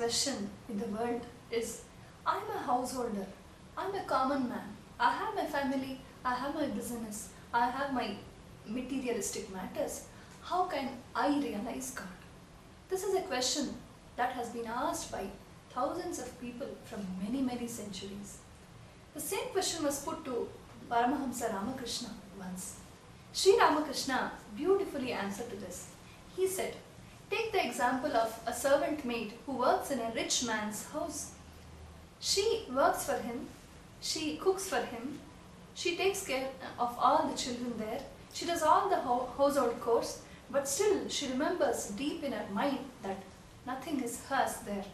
question in the world is, I'm a householder, I'm a common man, I have my family, I have my business, I have my materialistic matters. How can I realize God? This is a question that has been asked by thousands of people from many centuries. The same question was put to Paramahamsa Ramakrishna once. Sri Ramakrishna beautifully answered to this. He said, take the example of a servant maid who works in a rich man's house. She works for him, she cooks for him, she takes care of all the children there, she does all the household chores, but still she remembers deep in her mind that nothing is hers there.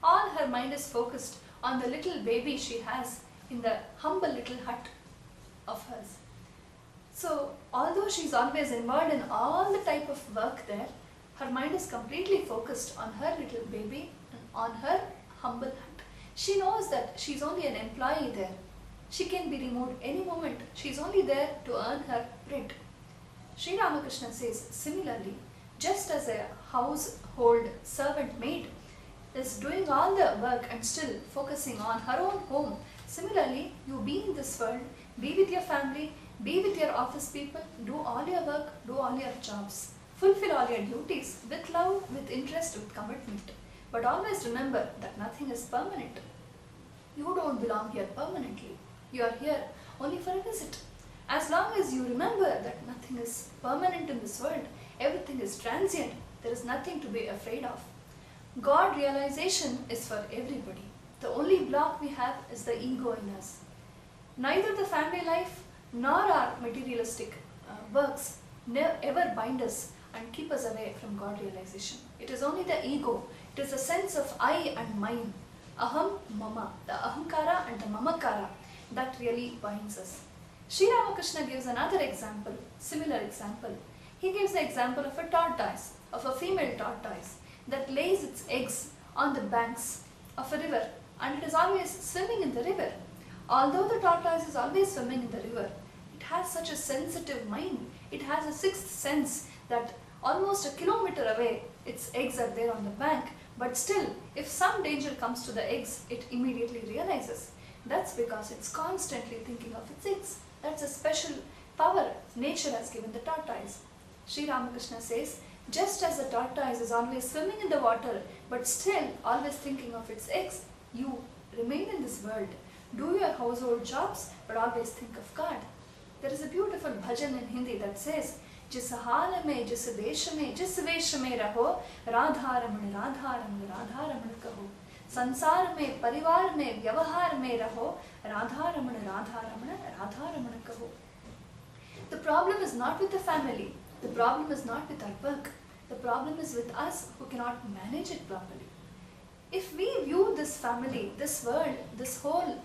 All her mind is focused on the little baby she has in the humble little hut of hers. So, although she is always involved in all the type of work there, her mind is completely focused on her little baby and on her humble hut. She knows that she is only an employee there. She can be removed any moment. She is only there to earn her bread. Sri Ramakrishna says, similarly, just as a household servant maid is doing all the work and still focusing on her own home, similarly, you be in this world, be with your family, be with your office people, do all your work, do all your jobs, fulfill all your duties with love, with interest, with commitment. But always remember that nothing is permanent. You don't belong here permanently. You are here only for a visit. As long as you remember that nothing is permanent in this world, everything is transient, there is nothing to be afraid of. God realization is for everybody. The only block we have is the ego in us. Neither the family life nor our materialistic works ever bind us and keep us away from God realization. It is only the ego. It is a sense of I and mine. Aham, mama, the ahamkara and the mamakara, that really binds us. Sri Ramakrishna gives another example, similar example. He gives the example of a tortoise, of a female tortoise that lays its eggs on the banks of a river, and it is always swimming in the river. Although the tortoise is always swimming in the river, it has such a sensitive mind. It has a sixth sense that almost a kilometer away its eggs are there on the bank, but still if some danger comes to the eggs, it immediately realizes. That's because it's constantly thinking of its eggs. That's a special power nature has given the tortoise. Sri Ramakrishna says, just as the tortoise is always swimming in the water, but still always thinking of its eggs, you remain in this world. Do your household jobs, but always think of God. There is a beautiful bhajan in Hindi that says, जिस हाल में जिस देश में जिस वेश में रहो राधा रमण राधा रमण राधा रमण कहो संसार में परिवार में व्यवहार में रहो राधा रमण राधा रमण राधा रमण कहो. The problem is not with the family, the problem is not with our work, the problem is with us who cannot manage it properly. If we view this family, this world, this whole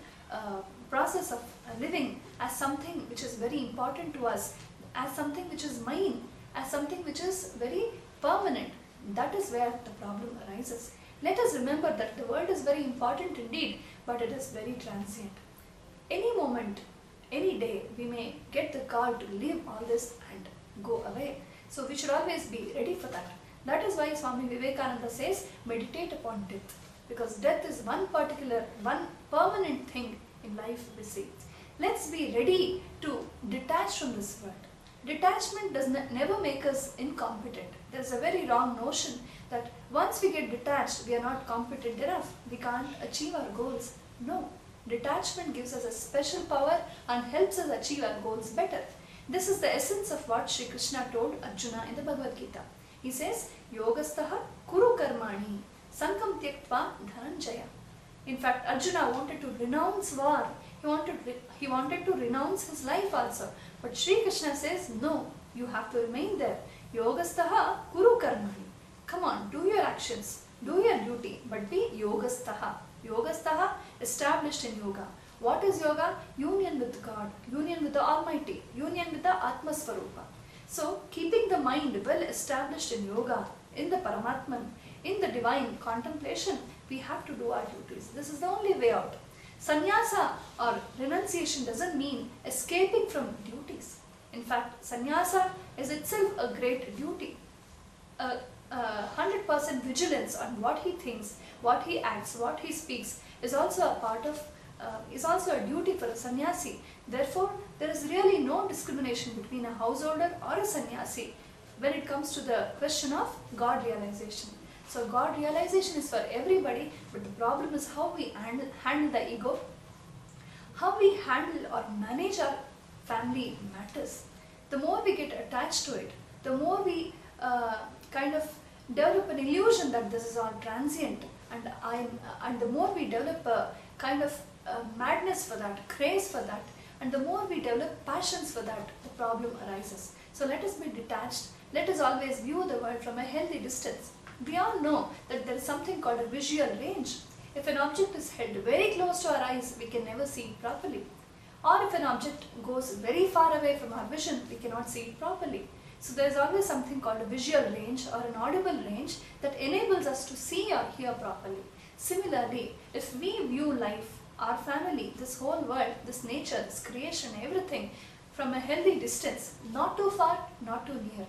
process of living as something which is very important to us, as something which is mine, as something which is very permanent, that is where the problem arises. Let us remember that the world is very important indeed, but it is very transient. Any moment, any day, we may get the call to leave all this and go away. So we should always be ready for that. That is why Swami Vivekananda says, meditate upon death. Because death is one permanent thing in life we see. Let's be ready to detach from this world. Detachment does never make us incompetent. There is a very wrong notion that once we get detached, we are not competent enough. We can't achieve our goals. No. Detachment gives us a special power and helps us achieve our goals better. This is the essence of what Sri Krishna told Arjuna in the Bhagavad Gita. He says, Yogastaha kuru karmani sankam tyaktva dhananjaya. In fact, Arjuna wanted to renounce war. He wanted to renounce his life also. But Sri Krishna says, no, you have to remain there. Yogastaha kuru karmani. Come on, do your actions, do your duty, but be yogastaha. Yogastaha, established in yoga. What is yoga? Union with God, union with the Almighty, union with the Atma Swarupa. So, keeping the mind well established in yoga, in the Paramatman, in the divine contemplation, we have to do our duties. This is the only way out. Sannyasa or renunciation doesn't mean escaping from duties. In fact, sannyasa is itself a great duty. A 100% vigilance on what he thinks, what he acts, what he speaks is also a part of is also a duty for a sannyasi. Therefore, there is really no discrimination between a householder or a sannyasi when it comes to the question of God realization. So God realization is for everybody, but the problem is how we handle the ego, how we handle or manage our family matters. The more we get attached to it, the more we kind of develop an illusion that this is all transient, and the more we develop a kind of madness for that, craze for that, and the more we develop passions for that, the problem arises. So let us be detached. Let us always view the world from a healthy distance. We all know that there is something called a visual range. If an object is held very close to our eyes, we can never see it properly. Or if an object goes very far away from our vision, we cannot see it properly. So there is always something called a visual range or an audible range that enables us to see or hear properly. Similarly, if we view life, our family, this whole world, this nature, this creation, everything from a healthy distance, not too far, not too near,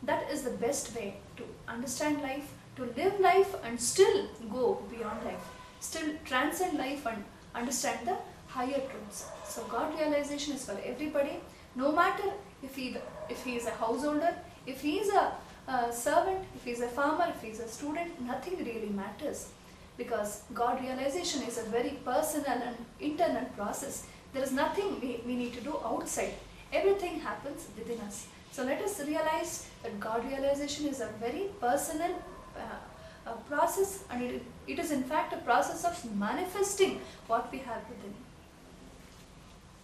that is the best way to understand life, to live life and still go beyond life, still transcend life and understand the higher truths. So God realization is for everybody, no matter if he is a householder, if he is a servant, if he is a farmer, if he is a student, nothing really matters, because God realization is a very personal and internal process. There is nothing we need to do outside. Everything happens within us. So let us realize that God realization is a very personal process, and it is in fact a process of manifesting what we have within.